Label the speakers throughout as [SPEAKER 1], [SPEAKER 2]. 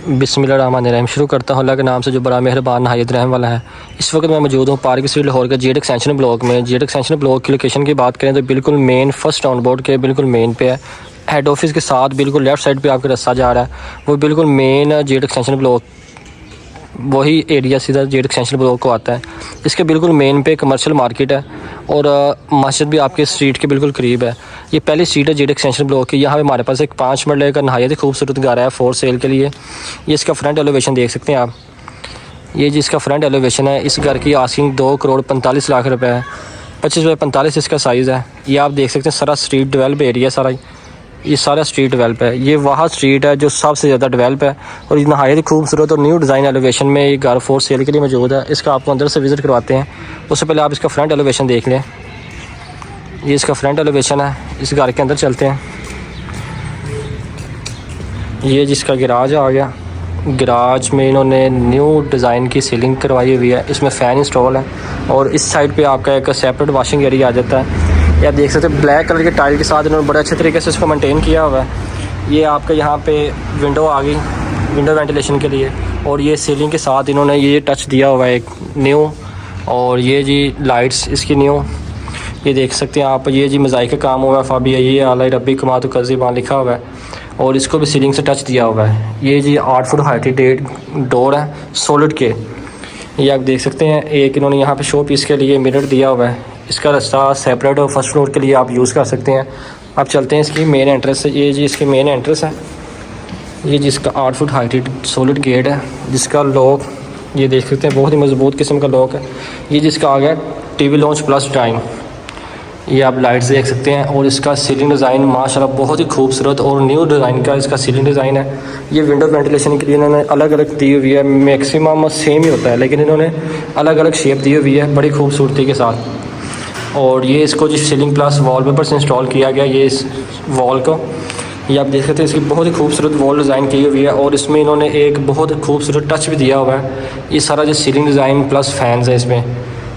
[SPEAKER 1] बिस्मिल्लाहिर्रहमानिर्रहीम। शुरू करता हूँ अल्लाह के नाम से जो बड़ा मेहरबान नहायत रहम वाला है। इस वक्त मैं मौजूद हूँ पार्क स्ट्रीट लाहौर के जेड एक्सटेंशन ब्लॉक में। जेड एक्सटेंशन ब्लॉक की लोकेशन की बात करें तो बिल्कुल मेन फर्स्ट टाउन बोर्ड के बिल्कुल मेन पे है। हेड ऑफिस के साथ बिल्कुल लेफ़्ट साइड पे आपका रास्ता जा रहा है, वो बिल्कुल मेन जेड एक्सटेंशन ब्लॉक वही एरिया सीधा जेड एक्सटेंशन ब्लॉक को आता है। इसके बिल्कुल मेन पे कमर्शियल मार्केट है और मस्जिद भी आपके स्ट्रीट के बिल्कुल करीब है। ये पहली स्ट्रीट है जेड एक्सटेंशन ब्लॉक की। यहाँ पे हमारे पास एक 5 मरले का नहायत ही खूबसूरत घर है फॉर सेल के लिए। ये इसका फ्रंट एलिवेशन देख सकते हैं आप। ये जिसका फ्रंट एलिवेशन है, इस घर की आस्किंग 2,45,00,000 रुपये है। 25/45 इसका साइज़ है। ये आप देख सकते हैं सारा स्ट्रीट डेवलप एरिया सारा, ये सारा स्ट्रीट डेवलप है। ये वहाँ स्ट्रीट है जो सबसे ज़्यादा डेवलप है और ये नहायत खूबसूरत और न्यू डिज़ाइन एलिवेशन में ये घर फॉर सेल के लिए मौजूद है। इसका आपको अंदर से विज़िट करवाते हैं। उससे पहले आप इसका फ्रंट एलिवेशन देख लें। ये इसका फ्रंट एलिवेशन है। इस घर के अंदर चलते हैं। ये जिसका गिराज आ गया, गिराज में इन्होंने न्यू डिज़ाइन की सीलिंग करवाई हुई है। इसमें फ़ैन इंस्टॉल है और इस साइड पे आपका एक सेपरेट वॉशिंग एरिया आ जाता है। ये आप देख सकते हैं ब्लैक कलर के टाइल के साथ इन्होंने बड़े अच्छे तरीके से इसको मेंटेन किया हुआ है। ये आपका यहाँ पे विंडो आ गई, विंडो वेंटिलेशन के लिए। और ये सीलिंग के साथ इन्होंने ये टच दिया हुआ है एक न्यू। और ये जी लाइट्स इसकी न्यू, ये देख सकते हैं आप। ये जी मोज़ाइक का काम हुआ है फाबी, ये आला रब्बी कमातु कज़ीबान लिखा हुआ है और इसको भी सीलिंग से टच दिया हुआ है। ये जी 8 फुट हाइटेड डोर है सॉलिड के। ये आप देख सकते हैं। एक इन्होंने यहाँ पे शो पीस के लिए मिरर दिया हुआ है। इसका रास्ता सेपरेट और फर्स्ट फ्लोर के लिए आप यूज़ कर सकते हैं। आप चलते हैं इसकी मेन एंट्रेंस से। ये जी इसकी मेन एंट्रेंस है। ये जिसका 8 फुट हाइटेड सॉलिड गेट है, जिसका लॉक ये देख सकते हैं बहुत ही मजबूत किस्म का लॉक है। ये जिसका आ गया टीवी लॉन्च प्लस टाइम। ये आप लाइट्स देख सकते हैं और इसका सीलिंग डिज़ाइन माशाल्लाह बहुत ही खूबसूरत और न्यू डिज़ाइन का इसका सीलिंग डिज़ाइन है। ये विंडो वेंटिलेशन के लिए इन्होंने अलग अलग दी हुई है। मैक्सिमम सेम ही होता है लेकिन इन्होंने अलग अलग शेप दी हुई है बड़ी खूबसूरती के साथ। और ये इसको जो सीलिंग प्लस वॉलपेपर से इंस्टॉल किया गया ये इस वॉल को, ये आप देख सकते हैं। इसकी बहुत ही खूबसूरत वॉल डिज़ाइन की हुई है और इसमें इन्होंने एक बहुत खूबसूरत टच भी दिया हुआ है। ये सारा जो सीलिंग डिज़ाइन प्लस फैंस है इसमें।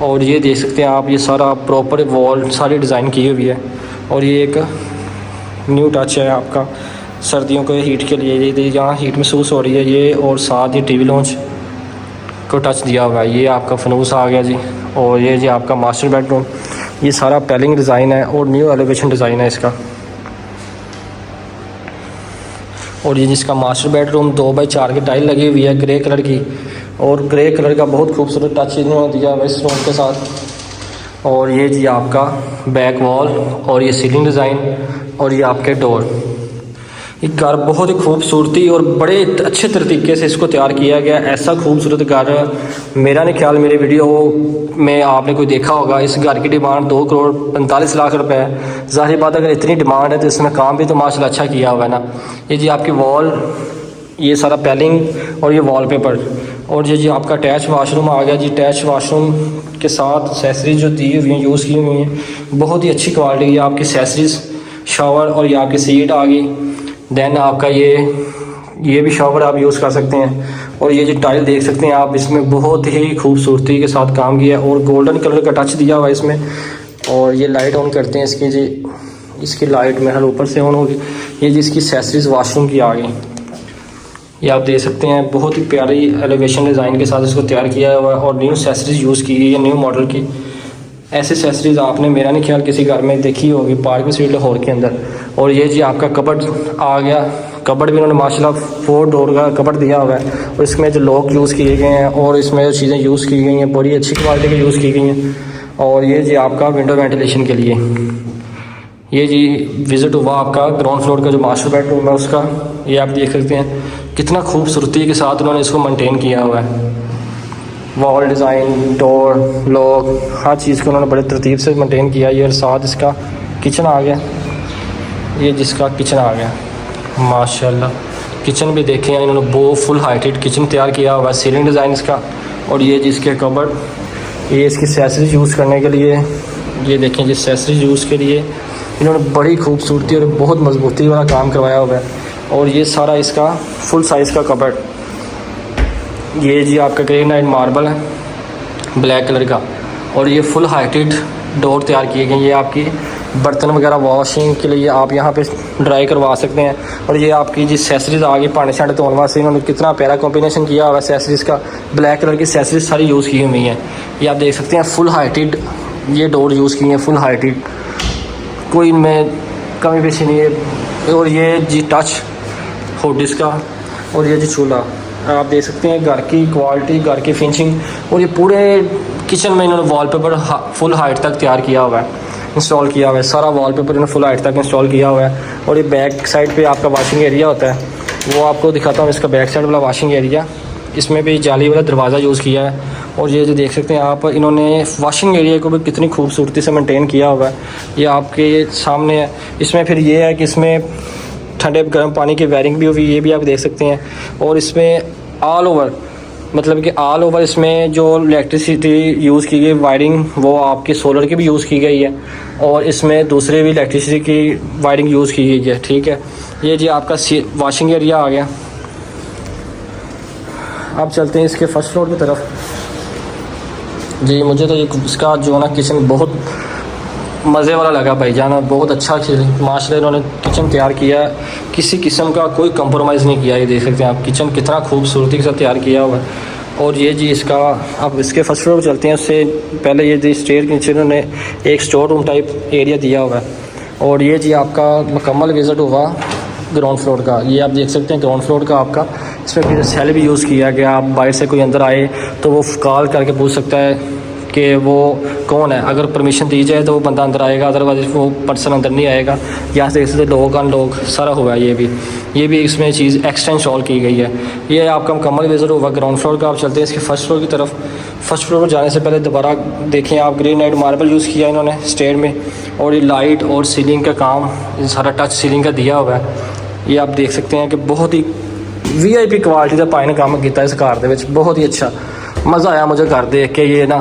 [SPEAKER 1] और ये देख सकते हैं आप, ये सारा प्रॉपर वॉल सारी डिज़ाइन की हुई है। और ये एक न्यू टच है आपका सर्दियों के हीट के लिए। ये यहाँ हीट महसूस हो रही है ये। और साथ ये टीवी लॉन्च को टच दिया हुआ है। ये आपका फनूस आ गया जी। और ये जी आपका मास्टर बेडरूम। ये सारा पैलिंग डिज़ाइन है और न्यू एलिवेशन डिज़ाइन है इसका। और ये जिसका मास्टर बेडरूम 2x4 की टाइल लगी हुई है ग्रे कलर की। और ग्रे कलर का बहुत खूबसूरत टच इन्होंने दिया है इस रूम के साथ। और ये जी आपका बैक वॉल और ये सीलिंग डिज़ाइन और ये आपके डोर। ये घर बहुत ही खूबसूरती और बड़े अच्छे तरीके से इसको तैयार किया गया। ऐसा खूबसूरत घर मेरा नहीं ख्याल मेरे वीडियो में आपने कोई देखा होगा। इस घर की डिमांड 2,45,00,000 रुपये है। ज़ाहिर बात अगर इतनी डिमांड है तो इसमें काम भी तो माशाल्लाह अच्छा किया हुआ है ना। ये जी आपकी वॉल, ये सारा पैलिंग और ये वॉलपेपर। और ये जी आपका अटैच वाशरूम आ गया जी। अटैच वाशरूम के साथ एक्सेसरीज जो दी हुई हैं यूज़ की हुई हैं बहुत ही अच्छी क्वालिटी की आपकी एक्सेसरीज। शावर और ये आपकी सीट आ गई। देन आपका ये भी शावर आप यूज़ कर सकते हैं। और ये जो टाइल देख सकते हैं आप, इसमें बहुत ही खूबसूरती के साथ काम किया है और गोल्डन कलर का टच दिया हुआ है इसमें। और ये लाइट ऑन करते हैं इसकी जी, इसकी लाइट महल ऊपर से ऑन होगी। ये जिसकी एक्सेसरीज वाशरूम की आ गई, ये आप देख सकते हैं। बहुत ही प्यारी एलिवेशन डिज़ाइन के साथ इसको तैयार किया हुआ है और न्यू एक्सेसरीज यूज़ की गई है न्यू मॉडल की। ऐसी एक्सेसरीज आपने मेरा नहीं ख्याल किसी घर में देखी होगी पार्क स्ट्रीट लाहौर के अंदर। और ये जी आपका कबर्ड आ गया। कबर्ड भी उन्होंने माशाल्लाह 4 डोर का कबर्ड दिया हुआ है और इसमें जो लॉक यूज़ किए गए हैं और इसमें जो चीज़ें यूज़ की गई हैं बड़ी अच्छी क्वालिटी की यूज़ की गई हैं। और ये जी आपका विंडो वेंटिलेशन के लिए। ये जी विज़िट हुआ आपका ग्राउंड फ्लोर का जो मास्टर बेडरूम है उसका। ये आप देख सकते हैं कितना खूबसूरती के साथ उन्होंने इसको मेंटेन किया हुआ है। वॉल डिज़ाइन, डोर, लॉक, हर चीज़ को उन्होंने बड़े तरतीब से मेंटेन किया। ये और साथ इसका किचन आ गया। ये जिसका किचन आ गया माशाल्लाह। किचन भी देखें इन्होंने बहुत फुल हाइटेड किचन तैयार किया हुआ है। सीलिंग डिज़ाइन इसका। और ये जिसके कबर्ड, ये इसकी एक्सेसरीज यूज़ करने के लिए। ये देखें जिस एक्सेसरीज यूज़ के लिए इन्होंने बड़ी खूबसूरती और बहुत मजबूती वाला काम करवाया हुआ है। और ये सारा इसका फुल साइज़ का कबर्ड। ये जी आपका ग्रेनाइट मार्बल है ब्लैक कलर का। और ये फुल हाइटेड डोर तैयार किए गए। ये आपकी बर्तन वगैरह वॉशिंग के लिए आप यहाँ पे ड्राई करवा सकते हैं। और ये आपकी जी एसेसरीज आ गई पानी शांडे धोने वास्ते, इन्होंने कितना प्यारा कॉम्बिनेशन किया हुआ है एसेसरीज़ का। ब्लैक कलर की एसेसरीज सारी यूज़ की हुई हैं। ये आप देख सकते हैं फुल हाइटेड ये डोर यूज़ की हैं, फुल हाइटेड, कोई इनमें कमी पेशी नहीं है। और ये जी टच हुड इसका, और ये जी चूल्हा आप देख सकते हैं। घर की क्वालिटी, घर की फिनिशिंग, और ये पूरे किचन में इन्होंने वॉलपेपर फुल हाइट तक तैयार किया हुआ है, इंस्टॉल किया हुआ है। सारा वॉलपेपर इन्होंने फुल हाइट तक इंस्टॉल किया हुआ है। और ये बैक साइड पे आपका वॉशिंग एरिया होता है, वो आपको दिखाता हूँ। इसका बैक साइड वाला वॉशिंग एरिया, इसमें भी जाली वाला दरवाज़ा यूज़ किया है। और ये जो देख सकते हैं आप, इन्होंने वॉशिंग एरिया को भी कितनी खूबसूरती से मेंटेन किया हुआ है, ये आपके सामने है। इसमें फिर ये है कि इसमें ठंडे गर्म पानी की वायरिंग भी हुई, ये भी आप देख सकते हैं। और इसमें ऑल ओवर, मतलब कि ऑल ओवर इसमें जो इलेक्ट्रिसिटी यूज़ की गई वायरिंग, वो आपकी सोलर की भी यूज़ की गई है, और इसमें दूसरे भी इलेक्ट्रिसिटी की वायरिंग यूज़ की गई है। ठीक है, ये जी आपका वॉशिंग एरिया आ गया। अब चलते हैं इसके फर्स्ट फ्लोर की तरफ। जी मुझे तो ये इसका जो ना किचन बहुत मज़े वाला लगा भाईजान, बहुत अच्छा माशाल्लाह इन्होंने किचन तैयार किया है, किसी किस्म का कोई कंप्रोमाइज़ नहीं किया। ये देख सकते हैं आप किचन कितना खूबसूरती के साथ तैयार किया हुआ है। और ये जी इसका, अब इसके फर्स्ट फ्लोर पर चलते हैं। उससे पहले ये जी स्टेयर के नीचे इन्होंने एक स्टोर रूम टाइप एरिया दिया हुआ है। और ये जी आपका मुकम्मल विज़िट हुआ ग्राउंड फ्लोर का। ये आप देख सकते हैं ग्राउंड फ्लोर का आपका, इसमें फिर सेल भी यूज़ किया गया। आप बाहर से कोई अंदर आए तो वो कॉल करके पूछ सकता है कि वो कौन है, अगर परमिशन दी जाए तो वो बंदा अंदर आएगा, अदरवाइज वो पर्सन अंदर नहीं आएगा। यहाँ से देख सकते लोग अनलॉक सारा हुआ है। ये भी इसमें चीज़ एक्स्ट्रा इंस्टॉल की गई है। ये आपका मुकम्मल विज़िट होगा ग्राउंड फ्लोर का। आप चलते हैं इसके फर्स्ट फ्लोर की तरफ। फर्स्ट फ्लोर पर जाने से पहले दोबारा देखें आप, ग्रेनाइट मार्बल यूज़ किया इन्होंने स्टेयर में, और ये लाइट और सीलिंग का काम सारा टच सीलिंग का दिया हुआ है। ये आप देख सकते हैं कि बहुत ही VIP क्वालिटी का पाइन काम किया इस घर दे विच, बहुत ही अच्छा मज़ा आया मुझे घर देख के। ये ना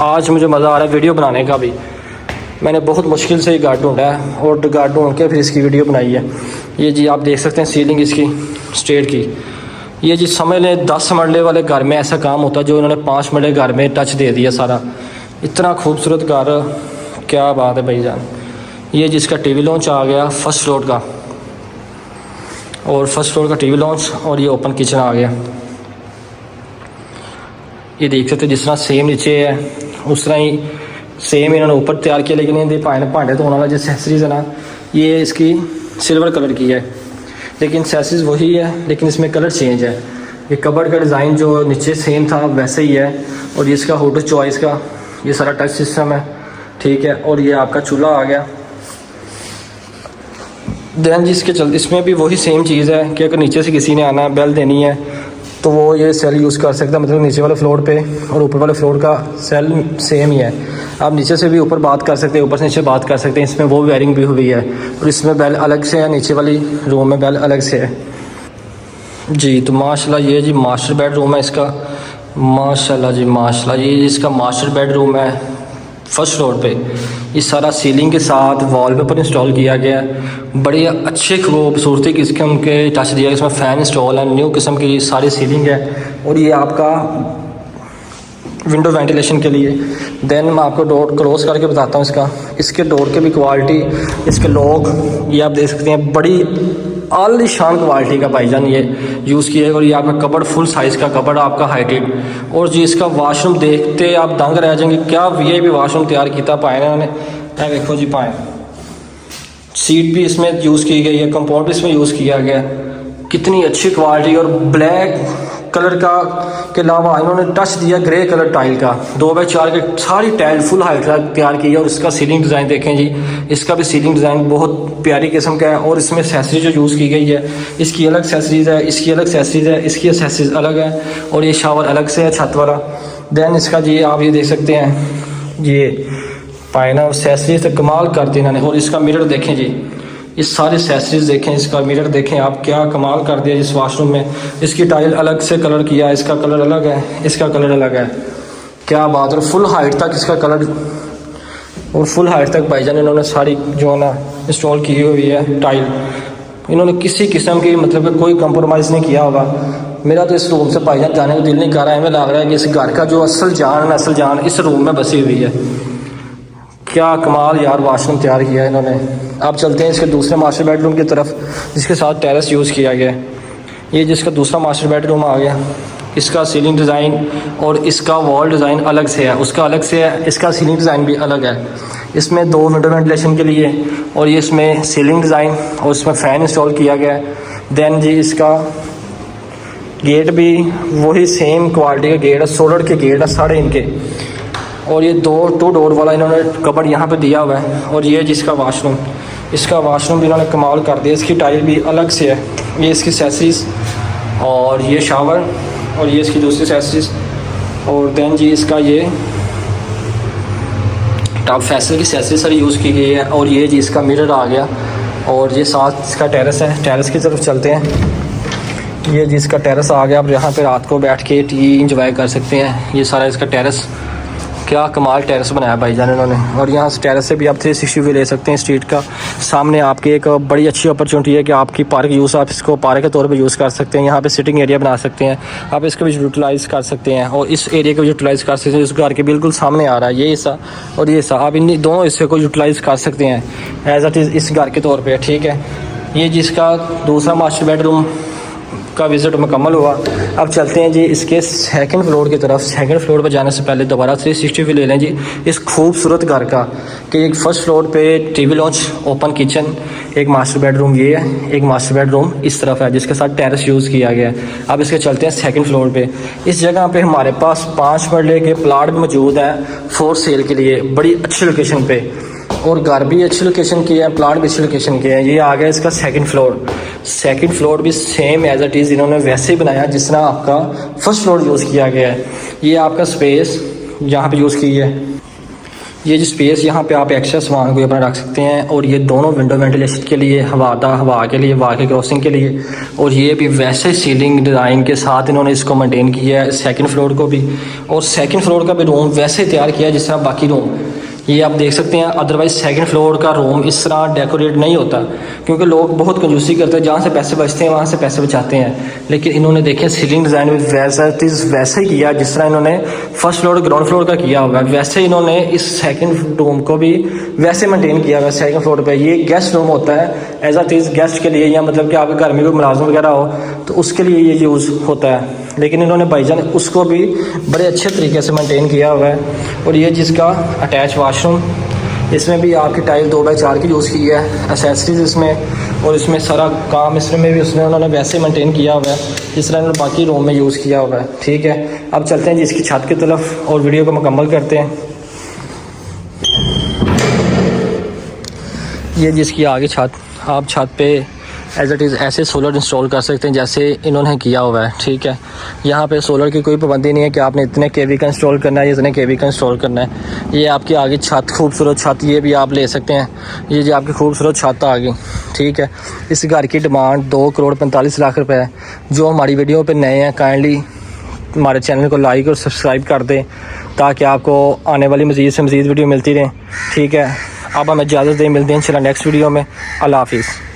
[SPEAKER 1] आज मुझे मज़ा आ रहा है वीडियो बनाने का भी। मैंने बहुत मुश्किल से ये घर ढूंढा है, और घर ढूंढ के फिर इसकी वीडियो बनाई है। ये जी आप देख सकते हैं सीलिंग इसकी स्टेयर की। ये जी समझ लें 10 मरले वाले घर में ऐसा काम होता है, जो इन्होंने 5 मरले घर में टच दे दिया सारा। इतना खूबसूरत घर, क्या बात है भाईजान। ये जिसका TV लॉन्च आ गया फर्स्ट फ्लोर का, और फर्स्ट फ्लोर का TV लॉन्च, और ये ओपन किचन आ गया। ये देख सकते जिस तरह सेम नीचे है उस तरह ही सेम इन्होंने ऊपर तैयार किया। लेकिन ये भांडे धोने वाला जो एसेसरीज है ना, ये इसकी सिल्वर कलर की है, लेकिन एसेसरीज वही है, लेकिन इसमें कलर चेंज है। ये कबर्ड का डिज़ाइन जो नीचे सेम था वैसे ही है। और ये इसका हुड चॉइस का ये सारा टच सिस्टम है। ठीक है, और ये आपका चूल्हा आ गया। दैन जिसके चलते इसमें भी वही सेम चीज़ है कि अगर नीचे से किसी ने आना है, बेल देनी है, तो वो ये सेल यूज़ कर सकता है। मतलब नीचे वाले फ्लोर पे और ऊपर वाले फ्लोर का सेल सेम ही है। आप नीचे से भी ऊपर बात कर सकते हैं, ऊपर से नीचे बात कर सकते हैं। इसमें वो वायरिंग भी हुई है, और इसमें बेल अलग से है, नीचे वाली रूम में बेल अलग से है। जी तो माशाल्लाह ये जी मास्टर बेडरूम है इसका। माशाल्लाह जी माशाल्लाह, ये इसका मास्टर बेडरूम है फर्स्ट फ्लोर पे। ये सारा सीलिंग के साथ वॉलपेपर इंस्टॉल किया गया है। बड़ी अच्छी खूबसूरती किस्म के टच दिया है। इसमें फ़ैन इंस्टॉल है, न्यू किस्म की सारी सीलिंग है। और ये आपका विंडो वेंटिलेशन के लिए। देन मैं आपको डोर क्लोज करके बताता हूँ इसके डोर के भी क्वालिटी, इसके लॉक ये आप देख सकते हैं, बड़ी आलीशान क्वालिटी का भाईजान ये यूज़ किया है। और ये आपका कबर्ड फुल साइज़ का कबर्ड आपका हाइटेड। और जी इसका वाशरूम देखते आप दंग रह जाएंगे, क्या VIP वाशरूम तैयार किया पाए ना उन्होंने। देखो जी पाए, सीट भी इसमें यूज़ की गई है, कंपाउंड भी इसमें यूज़ किया गया, कितनी अच्छी क्वालिटी। और ब्लैक कलर का के अलावा इन्होंने टच दिया ग्रे कलर टाइल का, 2x4 की सारी टाइल फुल हाइट का तैयार की है। और इसका सीलिंग डिज़ाइन देखें जी, इसका भी सीलिंग डिज़ाइन बहुत प्यारी किस्म का है। और इसमें एक्सेसरीज जो यूज़ की गई है, इसकी अलग एक्सेसरीज है, इसकी अलग एक्सेसरीज है, इसकी एक्सेसरीज अलग है, और ये शावर अलग से है छत वाला। दैन इसका जी आप ये देख सकते हैं, ये पायना एक्सेसरीज से कमाल कर दी इन्होंने। और इसका मिरर देखें जी, इस सारे एक्सेसरीज देखें, इसका मिरर देखें आप, क्या कमाल कर दिया इस वाशरूम में। इसकी टाइल अलग से कलर किया, इसका कलर अलग है, इसका कलर अलग है, क्या बात। और फुल हाइट तक इसका कलर, और फुल हाइट तक भाईजान इन्होंने सारी जो है ना इंस्टॉल की हुई है टाइल। इन्होंने किसी किस्म की मतलब कि कोई कंप्रोमाइज़ नहीं किया होगा। मेरा तो इस रूम से भाईजान जाने को दिल नहीं कर रहा है। हमें लग रहा है कि इस घर का जो असल जान इस रूम में बसी हुई है। क्या कमाल यार वाशरूम तैयार किया है इन्होंने। अब चलते हैं इसके दूसरे मास्टर बेडरूम की तरफ जिसके साथ टेरेस यूज़ किया गया है। ये जिसका दूसरा मास्टर बेडरूम आ गया, इसका सीलिंग डिज़ाइन और इसका वॉल डिज़ाइन अलग से है, उसका अलग से है, इसका सीलिंग डिज़ाइन भी अलग है। इसमें 2 विंडो वेंटिलेशन के लिए और ये इसमें सीलिंग डिज़ाइन और इसमें फ़ैन इंस्टॉल किया गया है। दैन जी इसका गेट भी वही सेम क्वालिटी का गेट है, सोलर के गेट है 3.5 इंच के। और ये 2 डोर वाला इन्होंने कबर्ड यहाँ पे दिया हुआ है। और ये जिसका वाशरूम, इसका वाशरूम भी इन्होंने कमाल कर दिया, इसकी टाइल भी अलग से है। ये इसकी एक्सेसरीज और ये शावर और ये इसकी दूसरी एक्सेसरीज। और दैन जी इसका ये टॉप फैसल की एक्सेसरीज सारी यूज़ की गई है। और ये जी इसका मिरर आ गया और ये साथ इसका टेरेस है। टेरेस की तरफ चलते हैं। ये जिसका टेरेस आ गया, आप यहाँ पे रात को बैठ के टी इंजॉय कर सकते हैं। ये सारा इसका टेरेस, क्या कमाल टेरेस बनाया भाईजान इन्होंने। और यहाँ से टेरेस से भी आप 360 व्यू ले सकते हैं स्ट्रीट का। सामने आपकी एक बड़ी अच्छी अपॉर्चुनिटी है कि आपकी पार्क यूज़, आप इसको पार्क के तौर पे यूज़ कर सकते हैं। यहाँ पे सिटिंग एरिया बना सकते हैं, आप इसको भी यूटिलाइज़ कर सकते हैं और इस एरिया को यूटिलाइज़ कर सकते हैं। इस घर के बिल्कुल सामने आ रहा है ये हिस्सा और ये हिस्सा, आप इन दोनों हिस्से को यूटिलाइज़ कर सकते हैं एज इट इज़ इस घर के तौर पर। ठीक है, ये जिसका दूसरा मास्टर बेडरूम का विज़िट मुकम्मल हुआ। अब चलते हैं जी इसके सेकंड फ्लोर की तरफ। सेकंड फ्लोर पर जाने से पहले दोबारा 360 व्यू ले लें जी इस खूबसूरत घर का कि एक फर्स्ट फ्लोर पे टीवी लॉन्च, ओपन किचन, एक मास्टर बेडरूम ये है, एक मास्टर बेडरूम इस तरफ है जिसके साथ टेरेस यूज़ किया गया है। अब इसके चलते हैं सेकंड फ्लोर पे। इस जगह पे हमारे पास 5 मरले के प्लाट भी मौजूद हैं फॉर सेल के लिए, बड़ी अच्छी लोकेशन पे। और घर भी अच्छी लोकेशन की है, प्लाट भी अच्छी लोकेशन के हैं। ये आ गया इसका सेकंड फ्लोर। सेकंड फ्लोर भी सेम एज इट इज़ इन्होंने वैसे ही बनाया जिस तरह आपका फर्स्ट फ्लोर यूज़ किया गया है। ये आपका स्पेस यहाँ पे यूज़ की है, ये जो स्पेस यहाँ पे आप एक्स्ट्रा सामान को अपना रख सकते हैं। और ये दोनों विंडो वेंटिलेशन के लिए, हवा के लिए, हवा के क्रॉसिंग के लिए। और ये भी वैसे सीलिंग डिज़ाइन के साथ इन्होंने इसको मेंटेन किया है सेकंड फ्लोर को भी। और सेकंड फ्लोर का भी रूम वैसे तैयार किया है जिस तरह बाकी रूम ये आप देख सकते हैं। अदरवाइज़ सेकंड फ्लोर का रूम इस तरह डेकोरेट नहीं होता क्योंकि लोग बहुत कंजूसी करते हैं, जहाँ से पैसे बचते हैं वहाँ से पैसे बचाते हैं। लेकिन इन्होंने देखें सीलिंग डिज़ाइन में वैसे ही किया जिस तरह इन्होंने फर्स्ट फ्लोर ग्राउंड फ्लोर का किया हुआ है, वैसे इन्होंने इस सेकंड रूम को भी वैसे मेंटेन किया हुआ है। सेकंड फ्लोर पे ये गेस्ट रूम होता है एज अ इज़ गेस्ट के लिए, या मतलब कि आपके घर में कोई मुलाजिम वगैरह हो तो उसके लिए ये यूज़ होता है। लेकिन इन्होंने भाईजान उसको भी बड़े अच्छे तरीके से मेंटेन किया हुआ है। और ये जिसका अटैच वाशरूम, इसमें भी आपकी टाइल 2x4 की यूज़ की है, एसेसरीज इसमें और इसमें सारा काम इसमें भी उसमें उन्होंने वैसे मेंटेन किया हुआ है जिस तरह इन्होंने बाकी रूम में यूज़ किया हुआ है। ठीक है, अब चलते हैं जिसकी छत की तरफ और वीडियो को मुकम्मल करते हैं। ये जिसकी आगे छत, आप छत पे एज इट इज़ ऐसे सोलर इंस्टॉल कर सकते हैं जैसे इन्होंने किया हुआ है। ठीक है, यहाँ पे सोलर की कोई पाबंदी नहीं है कि आपने इतने केवी का इंस्टॉल करना है, इतने केवी का इंस्टॉल करना है। ये आपकी आगे छत, खूबसूरत छत, ये भी आप ले सकते हैं। ये जो आपकी खूबसूरत छत आ गई। ठीक है, इस घर की डिमांड 2,45,00,000 रुपये है। जो हमारी वीडियो पर नए हैं काइंडली हमारे चैनल को लाइक और सब्सक्राइब कर दें ताकि आपको आने वाली मज़ीद से मज़ीद वीडियो मिलती रहें। ठीक है, अब हमें इजाज़त दें, मिलते हैं इंशाल्लाह नेक्स्ट वीडियो में। अल्लाह हाफिज़।